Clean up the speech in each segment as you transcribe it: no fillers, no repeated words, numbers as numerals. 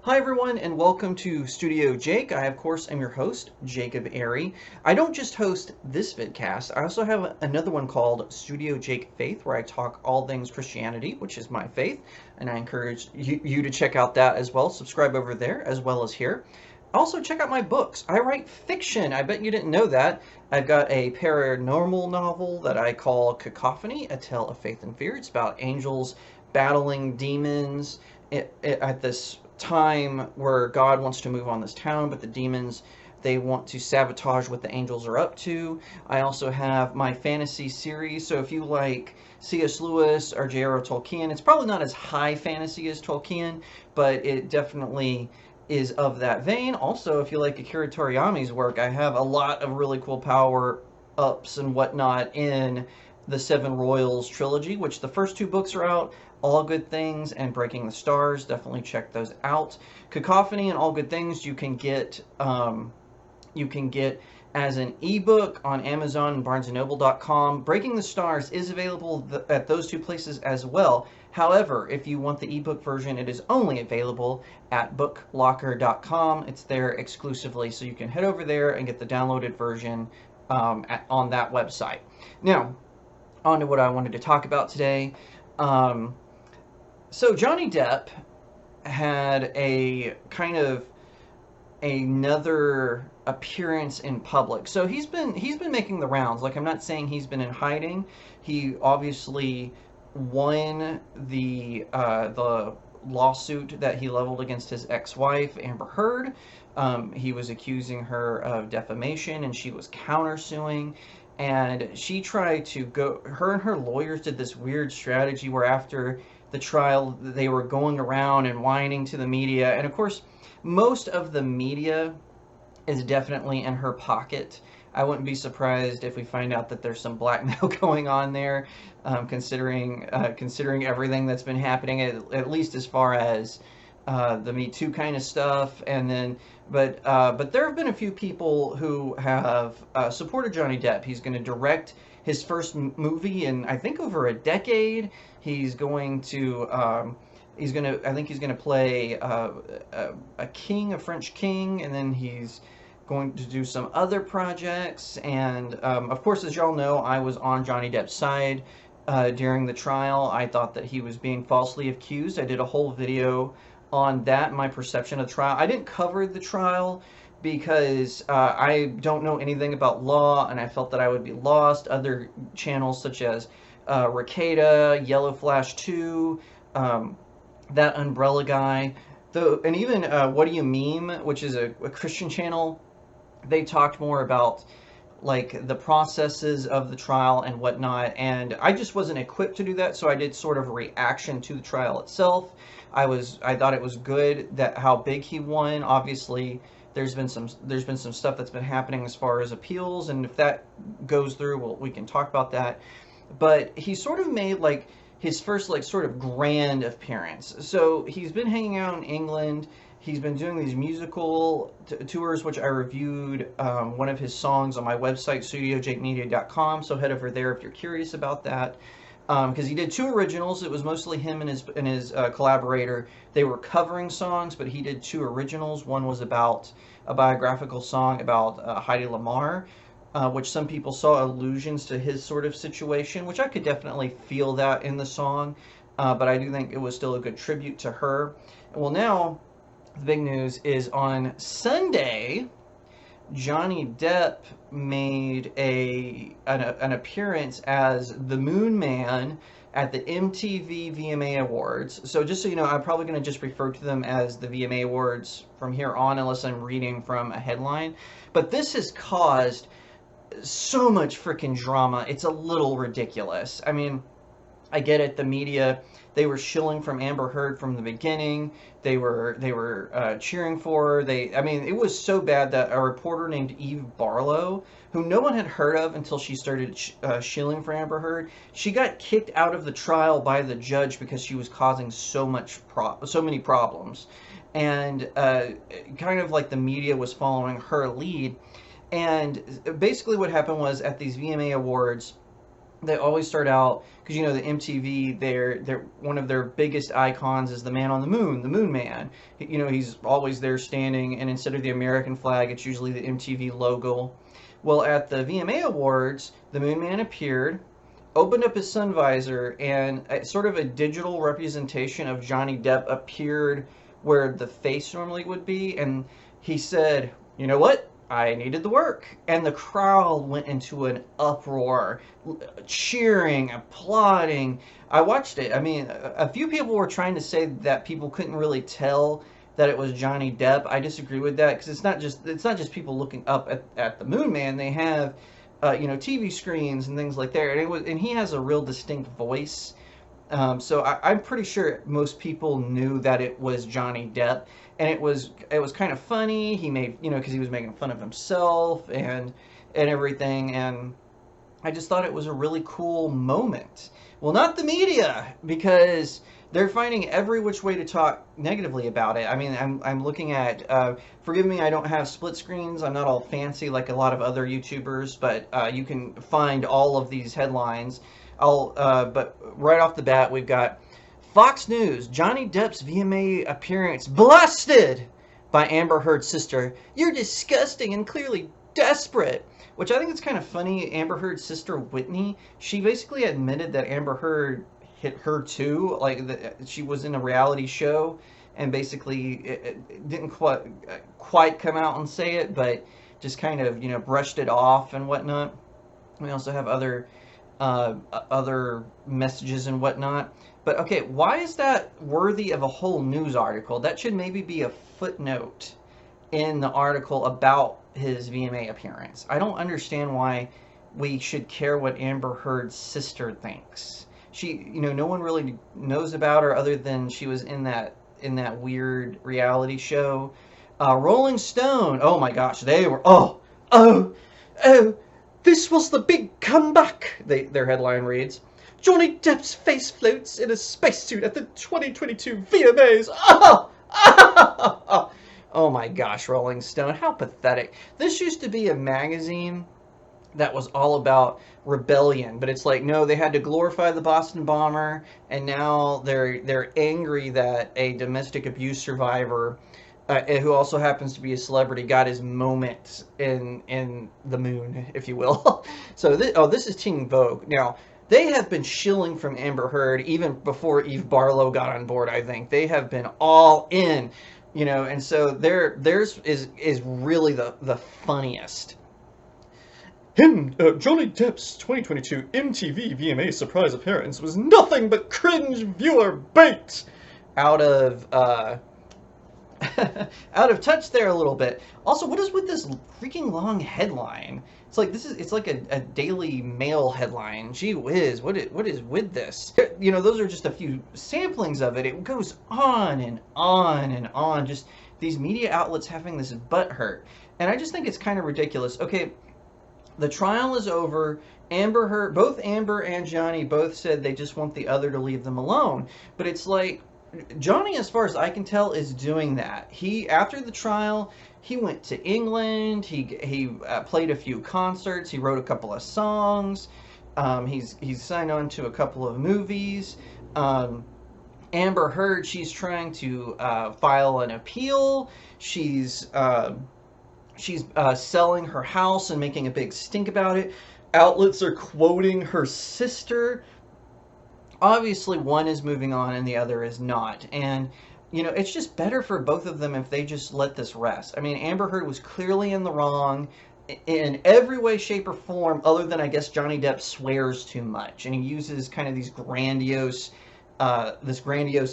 Hi everyone and welcome to Studio Jake. I of course am your host, Jacob Airy. I don't just host this vidcast, I also have another one called Studio Jake Faith where I talk all things Christianity, which is my faith, and I encourage you to check out that as well. Subscribe over there as well as here. Also check out my books. I write fiction. I bet you didn't know that. I've got a paranormal novel that I call Cacophony, A Tale of Faith and Fear. It's about angels battling demons at this time where God wants to move on this town, but the demons, they want to sabotage what the angels are up to. I also have my fantasy series, so if you like C.S. Lewis or J.R.R. Tolkien, it's probably not as high fantasy as Tolkien, but it definitely is of that vein. Also, if you like Akira Toriyama's work, I have a lot of really cool power-ups and whatnot in the Seven Royals trilogy, which the first two books are out. All Good Things and Breaking the Stars, definitely check those out. Cacophony and All Good Things you can get as an ebook on Amazon and BarnesandNoble.com. Breaking the Stars is available at those two places as well. However, if you want the ebook version, it is only available at BookLocker.com. It's there exclusively, so you can head over there and get the downloaded version on that website. Now, on to what I wanted to talk about today. So Johnny Depp had a kind of another appearance in public. So he's been making the rounds. Like, I'm not saying he's been in hiding. He obviously won the lawsuit that he leveled against his ex-wife Amber Heard. He was accusing her of defamation, and she was countersuing. And she tried to go. Her and her lawyers did this weird strategy where after the trial, they were going around and whining to the media. And of course, most of the media is definitely in her pocket. I wouldn't be surprised if we find out that there's some blackmail going on there, considering everything that's been happening, at least as far as the Me Too kind of stuff. And then, but there have been a few people who have supported Johnny Depp. He's going to direct his first movie in, I think, over a decade. He's going to, I think he's going to play a king, a French king, and then he's going to do some other projects. And of course, as y'all know, I was on Johnny Depp's side during the trial. I thought that he was being falsely accused. I did a whole video on that, my perception of the trial. I didn't cover the trial because I don't know anything about law, and I felt that I would be lost. Other channels such as Ricada, Yellow Flash 2, That Umbrella Guy, and even What Do You Meme, which is a Christian channel, they talked more about like the processes of the trial and whatnot, and I just wasn't equipped to do that, so I did sort of a reaction to the trial itself. I thought it was good that how big he won. Obviously, there's been some stuff that's been happening as far as appeals, and if that goes through, well, we can talk about that. But he sort of made like his first like sort of grand appearance. So he's been hanging out in England. He's been doing these musical tours, which I reviewed one of his songs on my website, StudioJakeMedia.com. So head over there if you're curious about that. Because he did two originals. It was mostly him and his collaborator. They were covering songs, but he did two originals. One was about a biographical song about Heidi Lamar, which some people saw allusions to his sort of situation, which I could definitely feel that in the song. But I do think it was still a good tribute to her. Well, now the big news is on Sunday, Johnny Depp made an appearance as the Moonman at the MTV VMA Awards. So just so you know, I'm probably going to just refer to them as the VMA Awards from here on, unless I'm reading from a headline. But this has caused so much freaking drama. It's a little ridiculous. I mean, I get it. The media, they were shilling from Amber Heard from the beginning. They were cheering for her. I mean, it was so bad that a reporter named Eve Barlow, who no one had heard of until she started shilling for Amber Heard, she got kicked out of the trial by the judge because she was causing so many problems, and kind of like the media was following her lead. And basically, what happened was at these VMA Awards, they always start out, because you know the MTV, they're one of their biggest icons is the man on the moon, the Moon Man. You know, he's always there standing, and instead of the American flag, it's usually the MTV logo. Well, at the VMA Awards, the Moon Man appeared, opened up his sun visor, and sort of a digital representation of Johnny Depp appeared where the face normally would be, and he said, "You know what? I needed the work." And the crowd went into an uproar, cheering, applauding. I watched it. I mean, a few people were trying to say that people couldn't really tell that it was Johnny Depp. I disagree with that, because it's not just people looking up at the Moon Man. They have you know, TV screens and things like that, and he has a real distinct voice. So I'm pretty sure most people knew that it was Johnny Depp, and it was kind of funny. He made, you know, because he was making fun of himself and everything, and I just thought it was a really cool moment. Well, not the media, because they're finding every which way to talk negatively about it. I mean, I'm looking at, forgive me, I don't have split screens. I'm not all fancy like a lot of other YouTubers, but you can find all of these headlines. But right off the bat, we've got Fox News, Johnny Depp's VMA appearance blasted by Amber Heard's sister. "You're disgusting and clearly desperate." Which I think is kind of funny. Amber Heard's sister, Whitney, she basically admitted that Amber Heard hit her too. Like, she was in a reality show, and basically it didn't quite come out and say it, but just kind of, you know, brushed it off and whatnot. We also have other messages and whatnot. But okay, why is that worthy of a whole news article? That should maybe be a footnote in the article about his VMA appearance. I don't understand why we should care what Amber Heard's sister thinks. She, you know, no one really knows about her other than she was in that weird reality show. Rolling Stone. Oh my gosh, they were. Oh. This was the big comeback. Their headline reads, "Johnny Depp's face floats in a spacesuit at the 2022 VMAs." Oh my gosh, Rolling Stone, how pathetic. This used to be a magazine that was all about rebellion, but it's like, no, they had to glorify the Boston bomber, and now they're angry that a domestic abuse survivor, who also happens to be a celebrity, got his moment in the moon, if you will. So this is Teen Vogue. Now, they have been shilling from Amber Heard even before Eve Barlow got on board. I think they have been all in, you know, and so theirs is really the funniest. Johnny Depp's 2022 MTV VMA surprise appearance was nothing but cringe viewer bait. Out of out of touch there a little bit. Also, what is with this freaking long headline? It's like it's like a Daily Mail headline. Gee whiz, what is with this? You know, those are just a few samplings of it. It goes on and on and on. Just these media outlets having this butt hurt, and I just think it's kind of ridiculous. Okay, the trial is over. Amber Heard, both Amber and Johnny both said they just want the other to leave them alone. But it's like, Johnny, as far as I can tell, is doing that. He, after the trial, he went to England. He played a few concerts. He wrote a couple of songs. He's signed on to a couple of movies. Amber Heard, she's trying to file an appeal. She's selling her house and making a big stink about it. Outlets are quoting her sister. Obviously, one is moving on and the other is not. And, you know, it's just better for both of them if they just let this rest. I mean, Amber Heard was clearly in the wrong in every way, shape, or form, other than, I guess, Johnny Depp swears too much. And he uses kind of these grandiose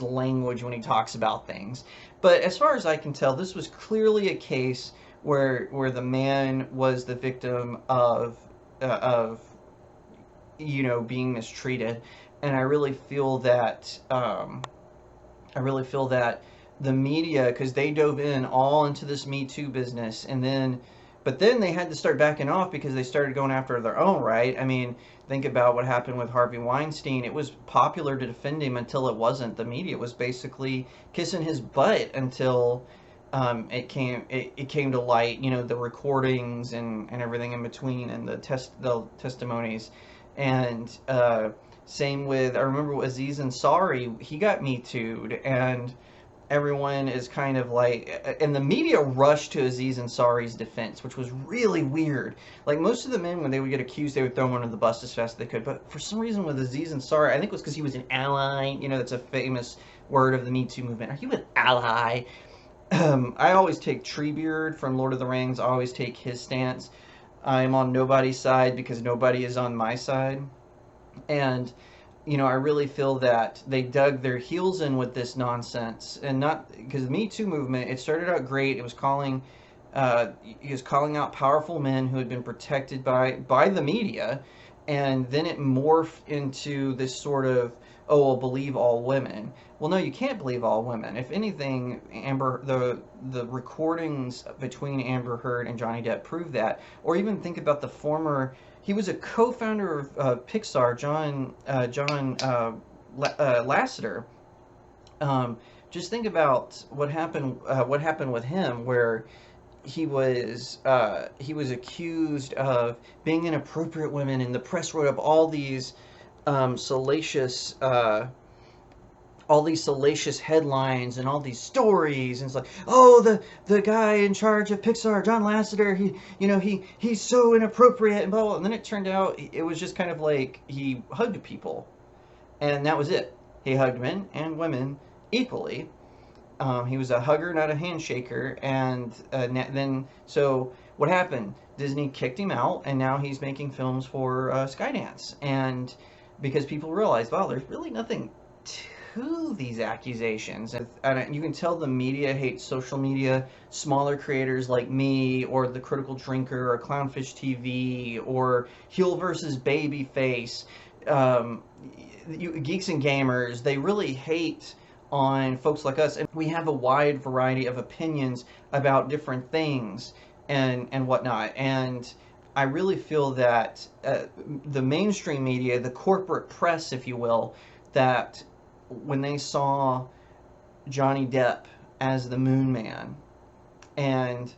language when he talks about things. But as far as I can tell, this was clearly a case where the man was the victim of you know, being mistreated. And I really feel that the media, because they dove in all into this Me Too business, but then they had to start backing off because they started going after their own, right? I mean, think about what happened with Harvey Weinstein. It was popular to defend him until it wasn't. The media was basically kissing his butt until it came to light, you know, the recordings and everything in between, and the testimonies. And same with, I remember Aziz Ansari, he got Me Too'd, and everyone is kind of like, and the media rushed to Aziz Ansari's defense, which was really weird. Like most of the men, when they would get accused, they would throw him under the bus as fast as they could. But for some reason, with Aziz Ansari, I think it was because he was an ally. You know, that's a famous word of the Me Too movement. Are you an ally? I always take Treebeard from Lord of the Rings. I always take his stance. I'm on nobody's side because nobody is on my side. And you know, I really feel that they dug their heels in with this nonsense, and not because the Me Too movement. It started out great. He was calling out powerful men who had been protected by the media, and then it morphed into this sort of, oh, well, believe all women. Well, no, you can't believe all women. If anything, the recordings between Amber Heard and Johnny Depp prove that. Or even think about the former. He was a co-founder of Pixar, John Lasseter. Just think about what happened with him, where he was accused of being inappropriate women, and the press wrote up um, salacious uh, all these salacious headlines and all these stories, and it's like, oh, the guy in charge of Pixar, John Lasseter, he's so inappropriate, and blah, blah. And then it turned out it was just kind of like he hugged people, and that was it. He hugged men and women equally. He was a hugger, not a handshaker. And then, so what happened? Disney kicked him out, and now he's making films for Skydance. And because people realized, wow, there's really nothing to these accusations. And you can tell the media hates social media. Smaller creators like me, or The Critical Drinker, or Clownfish TV, or Heel versus Babyface, geeks and gamers, they really hate on folks like us, and we have a wide variety of opinions about different things and whatnot. And I really feel that the mainstream media, the corporate press, if you will, that when they saw Johnny Depp as the Moonman and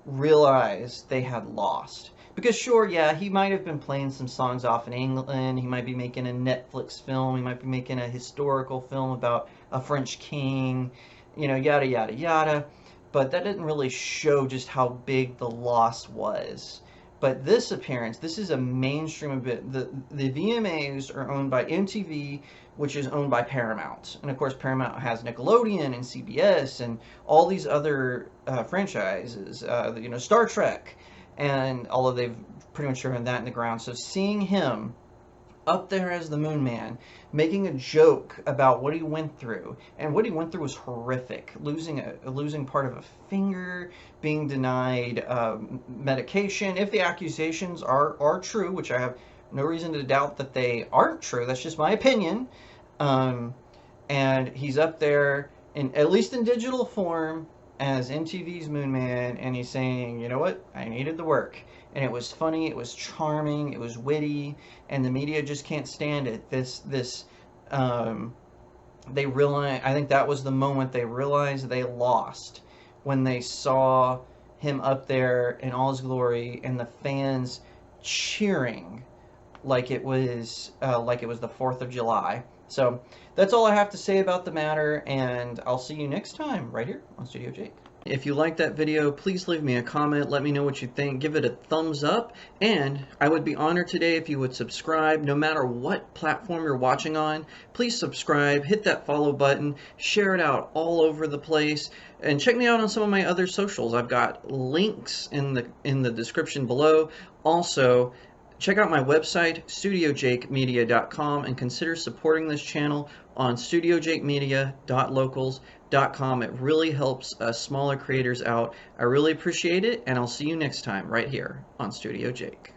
realized they had lost. Because sure, yeah, he might have been playing some songs off in England, he might be making a Netflix film, he might be making a historical film about a French king, yada, yada, yada. But that didn't really show just how big the loss was. But this appearance, this is a mainstream event. The VMAs are owned by MTV, which is owned by Paramount. And of course, Paramount has Nickelodeon and CBS and all these other franchises, Star Trek. And although they've pretty much driven that in the ground. So seeing him up there as the Moonman, making a joke about what he went through, and what he went through was horrific. Losing part of a finger, being denied medication. If the accusations are true, which I have no reason to doubt that they aren't true, that's just my opinion. And he's up there, at least in digital form, as MTV's Moonman, and he's saying, you know what, I needed the work. And it was funny, it was charming, it was witty, and the media just can't stand it. They realize, I think that was the moment they realized they lost, when they saw him up there in all his glory, and the fans cheering like it was the 4th of July. So that's all I have to say about the matter, and I'll see you next time right here on Studio Jake. If you liked that video, please leave me a comment. Let me know what you think. Give it a thumbs up, and I would be honored today if you would subscribe. No matter what platform you're watching on, please subscribe, hit that follow button, share it out all over the place, and check me out on some of my other socials. I've got links in the description below. Also, check out my website, StudioJakeMedia.com, and consider supporting this channel on StudioJakeMedia.locals.com. It really helps smaller creators out. I really appreciate it, and I'll see you next time right here on Studio Jake.